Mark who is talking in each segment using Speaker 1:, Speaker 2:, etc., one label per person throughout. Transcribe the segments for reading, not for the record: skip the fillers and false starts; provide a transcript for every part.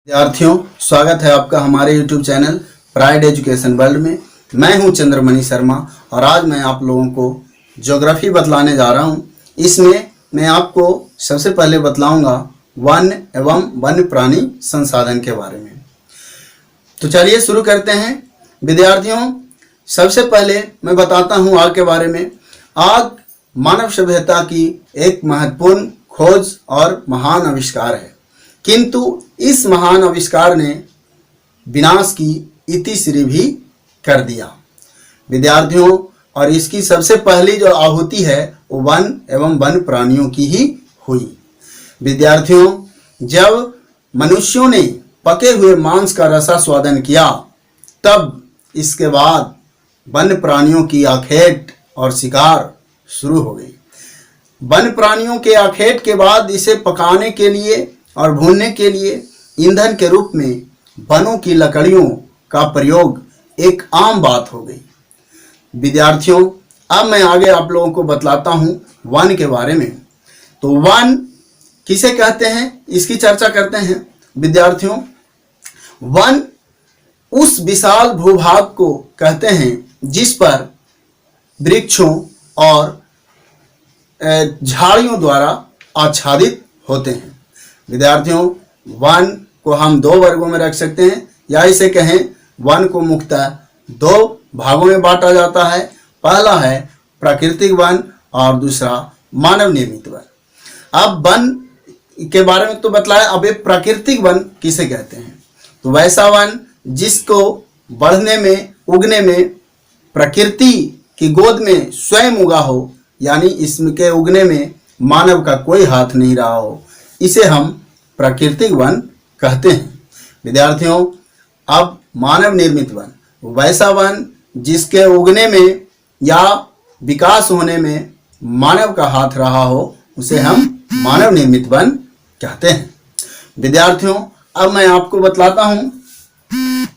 Speaker 1: विद्यार्थियों, स्वागत है आपका हमारे YouTube channel pride education world में। मैं हूं चंद्रमणि शर्मा और आज मैं आप लोगों को ज्योग्राफी बतलाने जा रहा हूं। इसमें मैं आपको सबसे पहले बतलाऊंगा वन एवं वन्य प्राणी संसाधन के बारे में। तो चलिए शुरू करते हैं। विद्यार्थियों, सबसे पहले मैं बताता हूं आग के बारे में। आग मानव सभ्यता की एक महत्वपूर्ण खोज और महान आविष्कार है, किंतु इस महान आविष्कार ने विनाश की इतिश्री भी कर दिया। विद्यार्थियों, और इसकी सबसे पहली जो आहुति है वो वन एवं वन्य प्राणियों की ही हुई। विद्यार्थियों, जब मनुष्यों ने पके हुए मांस का रसास्वादन किया, तब इसके बाद वन्य प्राणियों की आखेट और शिकार शुरू हो गई। वन्य प्राणियों के आखेट के बाद इसे पकाने के लिए और भूनने के लिए ईंधन के रूप में वनों की लकड़ियों का प्रयोग एक आम बात हो गई। विद्यार्थियों, अब मैं आगे आप लोगों को बतलाता हूं वन के बारे में। तो वन किसे कहते हैं, इसकी चर्चा करते हैं। विद्यार्थियों, वन उस विशाल भूभाग को कहते हैं जिस पर वृक्षों और झाड़ियों द्वारा आच्छादित होते हैं। विद्यार्थियों, वन को हम दो वर्गों में रख सकते हैं, या इसे कहें वन को मुख्यतः दो भागों में बांटा जाता है। पहला है प्राकृतिक वन और दूसरा मानव निर्मित वन। अब वन के बारे में तो बतलाया, अब ये प्राकृतिक वन किसे कहते हैं। तो वैसा वन जिसको बढ़ने में, उगने में प्रकृति की गोद में स्वयं उगा हो, यानी इसके उगने में मानव का कोई हाथ नहीं रहा हो, इसे हम प्राकृतिक वन कहते हैं। विद्यार्थियों, अब मानव निर्मित वन वैसा वन जिसके उगने में या विकास होने में मानव का हाथ रहा हो, उसे हम मानव निर्मित वन कहते हैं। विद्यार्थियों, अब मैं आपको बतलाता हूं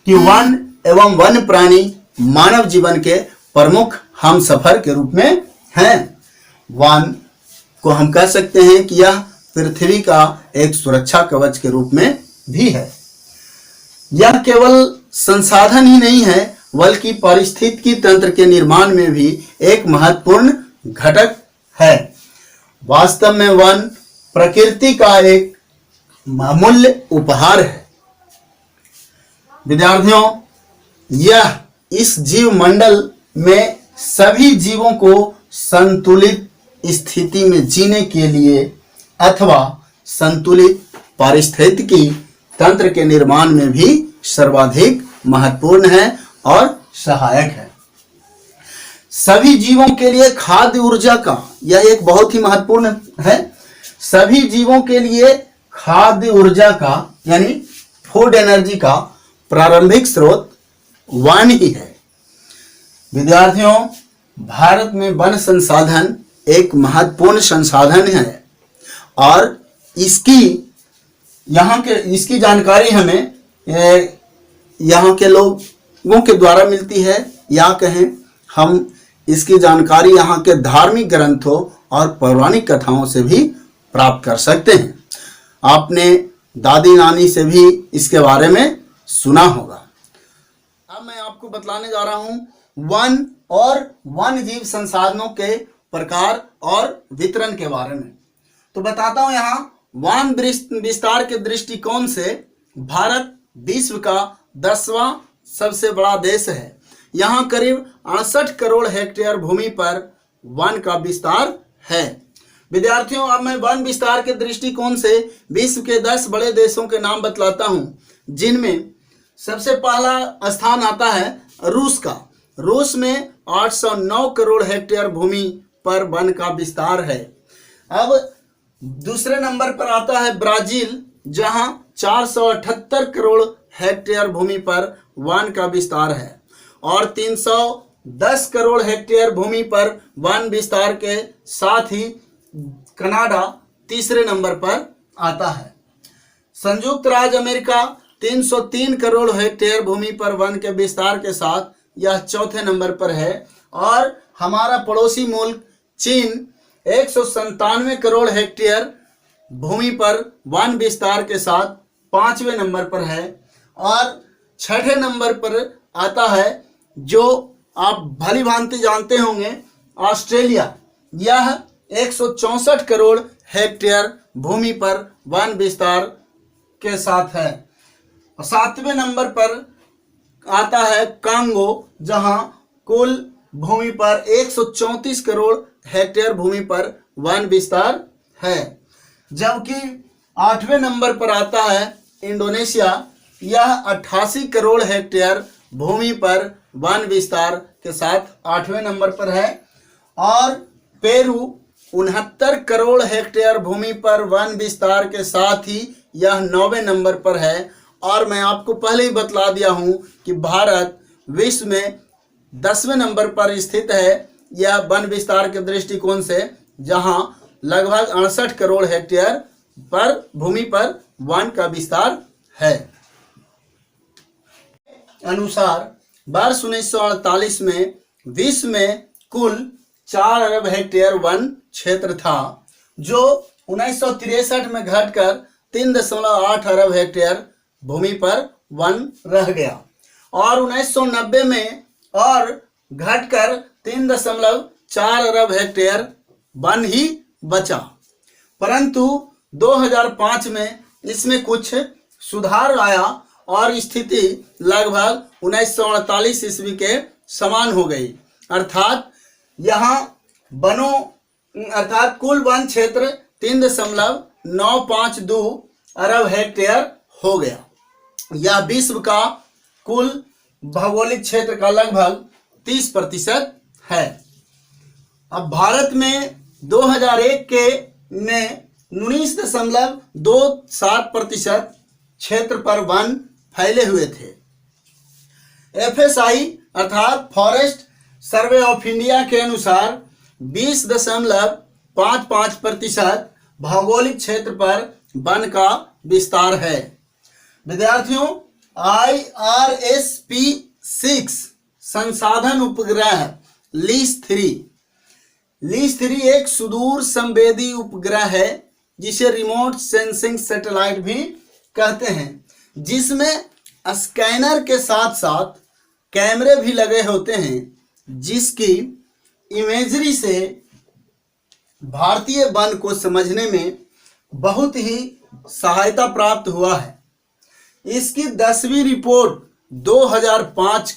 Speaker 1: कि वन एवं वन्य प्राणी मानव जीवन के प्रमुख हमसफर के रूप में हैं। वन को हम कह सकते हैं कि यह पृथ्वी का एक सुरक्षा कवच के रूप में भी है। यह केवल संसाधन ही नहीं है, बल्कि पारिस्थितिकी तंत्र के निर्माण में भी एक महत्वपूर्ण घटक है। वास्तव में वन प्रकृति का एक अमूल्य उपहार है। विद्यार्थियों, यह इस जीव मंडल में सभी जीवों को संतुलित स्थिति में जीने के लिए अथवा संतुलित पारिस्थितिकी तंत्र के निर्माण में भी सर्वाधिक महत्वपूर्ण है और सहायक है। सभी जीवों के लिए खाद्य ऊर्जा का यह एक बहुत ही महत्वपूर्ण है। सभी जीवों के लिए खाद्य ऊर्जा का यानी फूड एनर्जी का प्रारंभिक स्रोत वन ही है। विद्यार्थियों, भारत में वन संसाधन एक महत्वपूर्ण संसाधन है और इसकी जानकारी हमें यहाँ के लोगों के द्वारा मिलती है, या कहें हम इसकी जानकारी यहाँ के धार्मिक ग्रंथों और पौराणिक कथाओं से भी प्राप्त कर सकते हैं। आपने दादी नानी से भी इसके बारे में सुना होगा। अब मैं आपको बतलाने जा रहा हूँ वन और वन्य जीव संसाधनों के प्रकार और वितरण के बारे में। तो बताता हूं, यहाँ वन विस्तार के दृष्टिकोण से भारत विश्व का 10वां सबसे बड़ा देश है। यहाँ करीब 68 करोड़ हेक्टेयर भूमि पर वन का विस्तार है। विद्यार्थियों, अब मैं वन विस्तार के दृष्टिकोण से विश्व के 10 बड़े देशों के नाम बतलाता हूं, जिनमें सबसे पहला स्थान आता है रूस का। रूस में 809 करोड़ हेक्टेयर भूमि पर वन का विस्तार है। अब दूसरे नंबर पर आता है ब्राजील, जहां 478 करोड़ हेक्टेयर भूमि पर वन का विस्तार है, और 310 करोड़ हेक्टेयर भूमि पर वन विस्तार के साथ ही कनाडा तीसरे नंबर पर आता है। संयुक्त राज्य अमेरिका 303 करोड़ हेक्टेयर भूमि पर वन के विस्तार के साथ यह चौथे नंबर पर है, और हमारा पड़ोसी मुल्क चीन 197 करोड़ हेक्टेयर भूमि पर वन विस्तार के साथ 5वें नंबर पर है। और 6ठे नंबर पर आता है जो आप भली भांति जानते होंगे, ऑस्ट्रेलिया। यह 164 करोड़ हेक्टेयर भूमि पर वन विस्तार के साथ है। 7वें नंबर पर आता है कांगो, जहां कुल भूमि पर 134 करोड़ हेक्टेयर भूमि पर वन विस्तार है। जबकि 8वें नंबर पर आता है इंडोनेशिया। यह 88 करोड़ हेक्टेयर भूमि पर वन विस्तार के साथ 8वें नंबर पर है। और पेरू 69 करोड़ हेक्टेयर भूमि पर वन विस्तार के साथ ही यह 9वें नंबर पर है। और मैं आपको पहले ही बतला दिया हूं कि भारत विश्व में 10वें नंबर पर स्थित है यह वन विस्तार के दृष्टिकोण से, जहां लगभग 68 करोड़ हेक्टेयर पर भूमि पर वन का विस्तार है। अनुसार वर्ष 1948 में विश्व में कुल 4 अरब हेक्टेयर वन क्षेत्र था, जो 1963 में घटकर 3.8 अरब हेक्टेयर भूमि पर वन रह गया। और 1990 में और घटकर 3.4 अरब हेक्टेयर वन ही बचा। परंतु 2005 में इसमें कुछ सुधार आया और स्थिति लगभग 1948 ईस्वी के समान हो गई। अर्थात यहाँ कुल वन क्षेत्र 3.952 अरब हेक्टेयर हो गया। यह विश्व का कुल भौगोलिक क्षेत्र का लगभग 30% है। अब भारत में 2001 के में 19.27% क्षेत्र पर वन फैले हुए थे। FSI अर्थात फॉरेस्ट सर्वे ऑफ इंडिया के अनुसार 20.55% भौगोलिक क्षेत्र पर वन का विस्तार है। विद्यार्थियों, IRSP-6 संसाधन उपग्रह लीस 3 एक सुदूर संवेदी उपग्रह है, जिसे रिमोट सेंसिंग सैटेलाइट भी कहते हैं, जिसमें स्कैनर के साथ साथ कैमरे भी लगे होते हैं, जिसकी इमेजरी से भारतीय वन को समझने में बहुत ही सहायता प्राप्त हुआ है। इसकी 10वीं रिपोर्ट 2005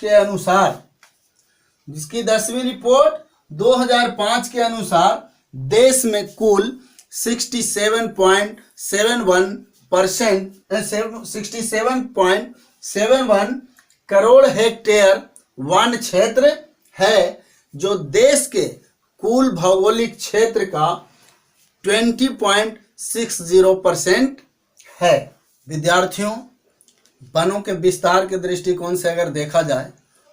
Speaker 1: के अनुसार देश में कुल 67.71 करोड़ हेक्टेयर वन क्षेत्र है, जो देश के कुल भौगोलिक क्षेत्र का 20.60% है। विद्यार्थियों, वनों के विस्तार के दृष्टिकोण से अगर देखा जाए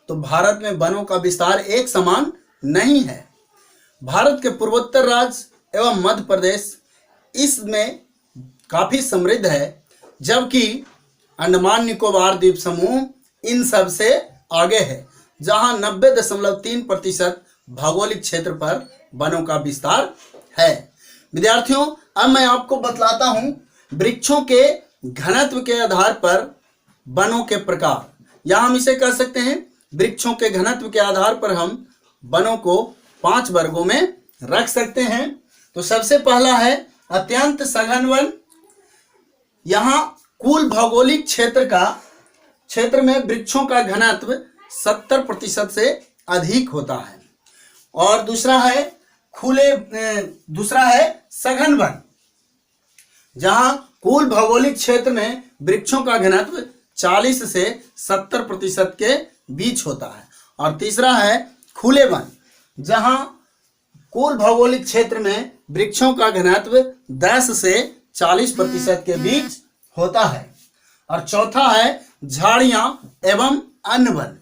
Speaker 1: तो भारत में वनों का विस्तार एक समान नहीं है। भारत के पूर्वोत्तर राज्य एवं मध्य प्रदेश इसमें काफी समृद्ध है, जबकि अंडमान निकोबार द्वीप समूह इन सब से आगे है, जहां 90.3% भौगोलिक क्षेत्र पर वनों का विस्तार है। विद्यार्थियों, अब मैं आपको बतलाता हूं वृक्षों के घनत्व के आधार पर वनों के प्रकार। या हम इसे कह सकते हैं वृक्षों के घनत्व के आधार पर हम वनों को 5 वर्गों में रख सकते हैं। तो सबसे पहला है अत्यंत सघन वन। यहाँ कुल भौगोलिक क्षेत्र में वृक्षों का घनत्व 70% से अधिक होता है। और दूसरा है सघन वन, जहां कुल भौगोलिक क्षेत्र में वृक्षों का घनत्व 40 से 70% के बीच होता है। और तीसरा है खुले वन, जहां कुल भौगोलिक क्षेत्र में वृक्षों का घनत्व 10 से 40% के बीच होता है। और चौथा है झाड़ियां एवं अन्य वन।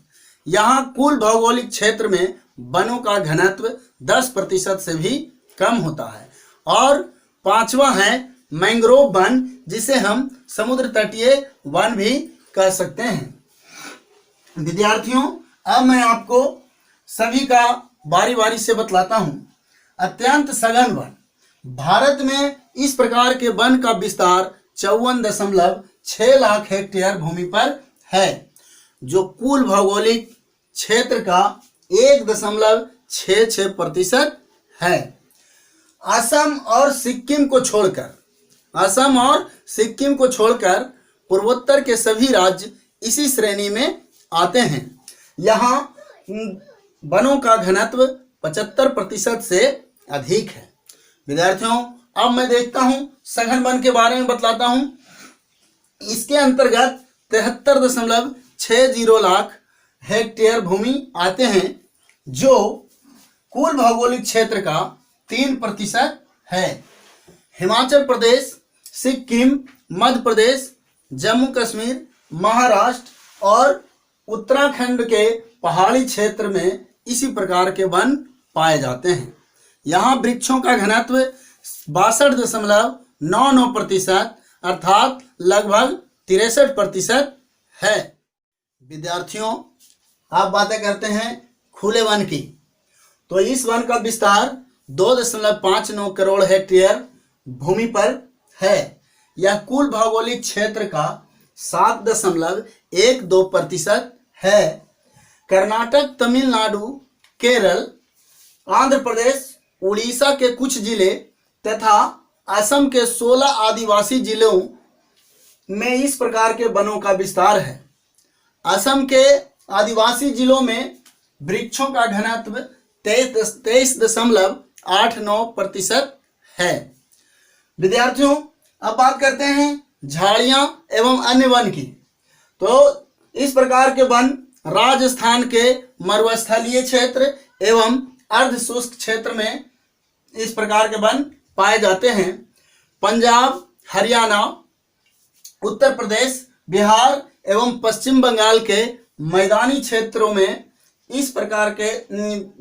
Speaker 1: यहाँ कुल भौगोलिक क्षेत्र में वनों का घनत्व 10% से भी कम होता है। और पांचवा है मैंग्रोव वन, जिसे हम समुद्र तटीय वन भी कह सकते हैं। विद्यार्थियों, अब मैं आपको सभी का बारी बारी से बतलाता हूं। अत्यंत सघन वन, भारत में इस प्रकार के वन का विस्तार 54.6 लाख हेक्टेयर भूमि पर है, जो कुल भौगोलिक क्षेत्र का 1.66% है। असम और सिक्किम को छोड़कर पूर्वोत्तर के सभी राज्य इसी श्रेणी में आते हैं। यहाँ वनों का घनत्व 75% से अधिक है। विद्यार्थियों, अब मैं देखता हूं सघन वन के बारे में बतलाता हूं। इसके अंतर्गत 73.60 लाख हेक्टेयर भूमि आते हैं, जो कुल भौगोलिक क्षेत्र का 3% है। हिमाचल प्रदेश, सिक्किम, मध्य प्रदेश, जम्मू कश्मीर, महाराष्ट्र और उत्तराखंड के पहाड़ी क्षेत्र में इसी प्रकार के वन पाए जाते हैं। यहाँ वृक्षों का घनत्व 62.99% अर्थात लगभग 63% है। विद्यार्थियों, आप बातें करते हैं खुले वन की। तो इस वन का विस्तार 2.59 करोड़ हेक्टेयर भूमि पर है। यह कुल भौगोलिक क्षेत्र का 7.12% है। कर्नाटक, तमिलनाडु, केरल, आंध्र प्रदेश, उड़ीसा के कुछ जिले तथा असम के 16 आदिवासी जिलों में इस प्रकार के वनों का विस्तार है। असम के आदिवासी जिलों में वृक्षों का घनत्व 23.89% है। विद्यार्थियों, अब बात करते हैं झाड़ियां एवं अन्य वन की। तो इस प्रकार के वन राजस्थान के मरुस्थलीय क्षेत्र एवं अर्ध शुष्क क्षेत्र में इस प्रकार के वन पाए जाते हैं। पंजाब, हरियाणा, उत्तर प्रदेश, बिहार एवं पश्चिम बंगाल के मैदानी क्षेत्रों में इस प्रकार के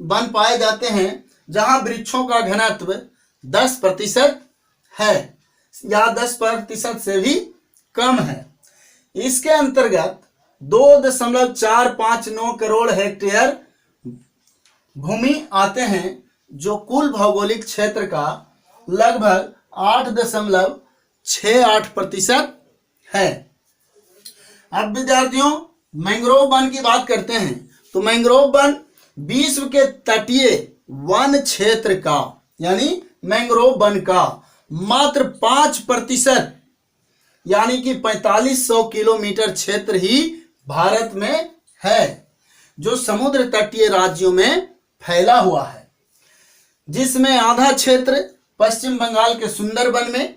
Speaker 1: वन पाए जाते हैं, जहां वृक्षों का घनत्व 10% है या 10% से भी कम है। इसके अंतर्गत 2.459 करोड़ हेक्टेयर भूमि आते हैं, जो कुल भौगोलिक क्षेत्र का लगभग 8.68% है। अब विद्यार्थियों, मैंग्रोव वन की बात करते हैं। तो मैंग्रोव वन विश्व के तटीय वन क्षेत्र का, यानी मैंग्रोव वन का मात्र 5% यानी कि 4500 किलोमीटर क्षेत्र ही भारत में है, जो समुद्र तटीय राज्यों में फैला हुआ है, जिसमें आधा क्षेत्र पश्चिम बंगाल के सुंदरबन में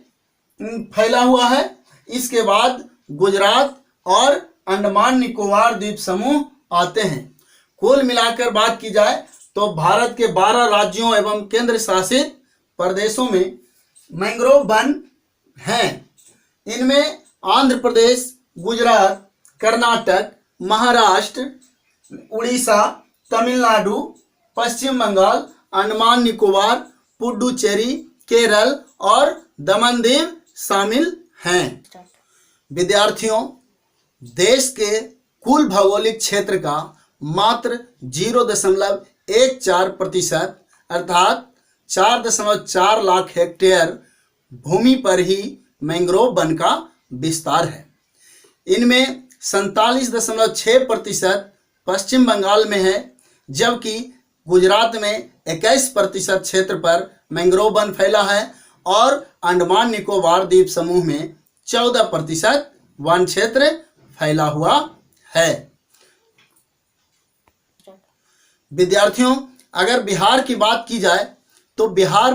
Speaker 1: फैला हुआ है। इसके बाद गुजरात और अंडमान निकोबार द्वीप समूह आते हैं। कुल मिलाकर बात की जाए तो भारत के 12 राज्यों एवं केंद्र शासित प्रदेशों में मैंग्रोव वन हैं। इनमें आंध्र प्रदेश, गुजरात, कर्नाटक, महाराष्ट्र, उड़ीसा, तमिलनाडु, पश्चिम बंगाल, अंडमान निकोबार, पुडुचेरी, केरल और दमन दीव शामिल हैं। विद्यार्थियों, देश के कुल भौगोलिक क्षेत्र का मात्र 0.14% अर्थात 4.4 लाख हेक्टेयर भूमि पर ही मैंग्रोव वन का विस्तार है। इनमें 47.6% पश्चिम बंगाल में है, जबकि गुजरात में 21% क्षेत्र पर मैंग्रोव वन फैला है और अंडमान निकोबार द्वीप समूह में 14% वन क्षेत्र फैला हुआ है। विद्यार्थियों, अगर बिहार की बात की जाए तो बिहार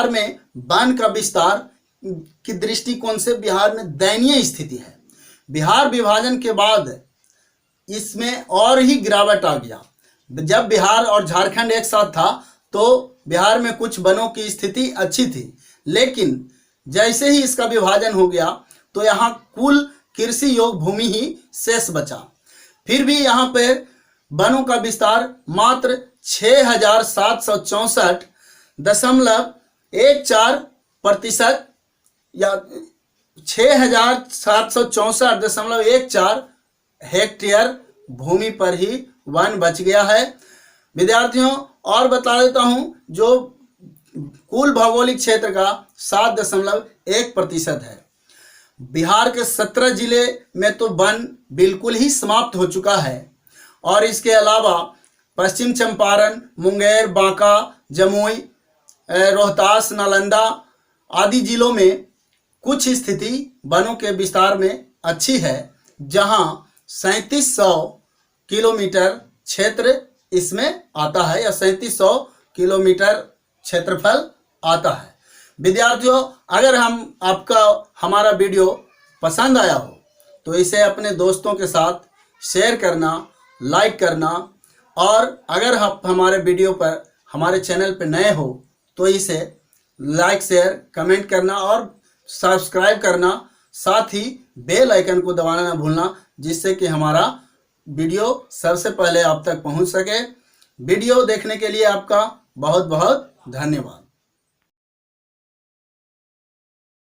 Speaker 1: में वन का विस्तार की दृष्टिकोण से बिहार में दयनीय स्थिति है। बिहार विभाजन के बाद इसमें और ही गिरावट आ गया। जब बिहार और झारखंड एक साथ था तो बिहार में कुछ वनों की स्थिति अच्छी थी, लेकिन जैसे ही इसका विभाजन हो गया तो यहाँ कुल कृषि योग्य भूमि ही शेष बचा। फिर भी यहाँ पर वनों का विस्तार मात्र 6,764.14% या 6,764.14 हेक्टेयर भूमि पर ही वन बच गया है। विद्यार्थियों, और बता देता हूं, जो कुल भौगोलिक क्षेत्र का 7.1% है। बिहार के 17 जिले में तो वन बिल्कुल ही समाप्त हो चुका है और इसके अलावा पश्चिम चंपारण, मुंगेर, बांका, जमुई, रोहतास, नालंदा आदि जिलों में कुछ स्थिति वनों के विस्तार में अच्छी है, जहां 3700 किलोमीटर क्षेत्र इसमें आता है या 3700 किलोमीटर क्षेत्रफल आता है। विद्यार्थियों, अगर आपका हमारा वीडियो पसंद आया हो तो इसे अपने दोस्तों के साथ शेयर करना, लाइक करना, और अगर आप हमारे वीडियो पर हमारे चैनल पर नए हो तो इसे लाइक, शेयर, कमेंट करना और सब्सक्राइब करना, साथ ही बेल आइकन को दबाना ना भूलना, जिससे कि हमारा वीडियो सबसे पहले आप तक पहुंच सके। वीडियो देखने के लिए आपका बहुत बहुत धन्यवाद।